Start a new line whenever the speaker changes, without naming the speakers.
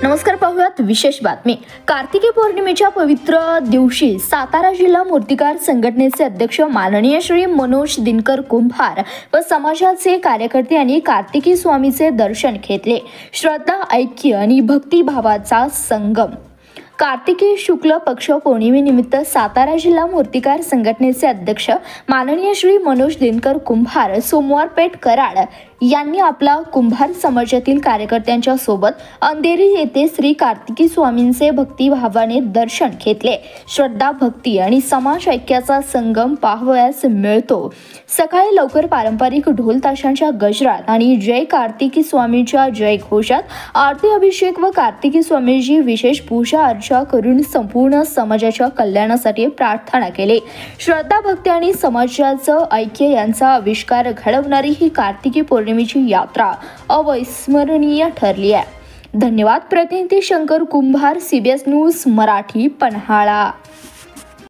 नमस्कार, पाहूयात विशेष बातमी। कार्तिकी पौर्णिमेच्या पवित्र दिवशी सातारा जिल्हा मूर्तिकार संघटनेचे अध्यक्ष माननीय श्री मनोज दिनकर कुंभार व समाजाचे कार्यकर्ते यांनी कार्तिकी स्वामीचे दर्शन घेतले। श्रद्धा, ऐक्य आणि भक्तिभावाचा संगम। कार्तिकी शुक्ल पक्ष पौर्णिमेनिमित्त सातारा जिल्हा मूर्तिकार संघटनेचे अध्यक्ष माननीय श्री मनोज दिनकर कुंभार, सोमवार पेठ, कराड यांनी आपला कुंभार समाजातील कार्यकर्त्यांच्या सोबत अंधेरी येथे श्री कार्तिकी स्वामींचे भक्तिभावाने दर्शन घेतले। श्रद्धा, भक्ती आणि समाज ऐक्याचा संगम पाहावयास मिळतो। सकाळी लवकर पारंपरिक ढोल ताशांच्या गजरात आणि जय कार्तिकी स्वामींच्या जय घोषात आरती, अभिषेक व कार्तिकी स्वामींची विशेष पूजा अर्चा करून संपूर्ण समाजाच्या कल्याणासाठी प्रार्थना केली। श्रद्धा, भक्ती आणि समाजाचं ऐक्य यांचा आविष्कार घडवणारी ही कार्तिकी पौर्णिमेची यात्रा अविस्मरणीय ठरली आहे। धन्यवाद। प्रतिनिधी शंकर कुंभार, CBS न्यूज मराठी, पन्हाळा।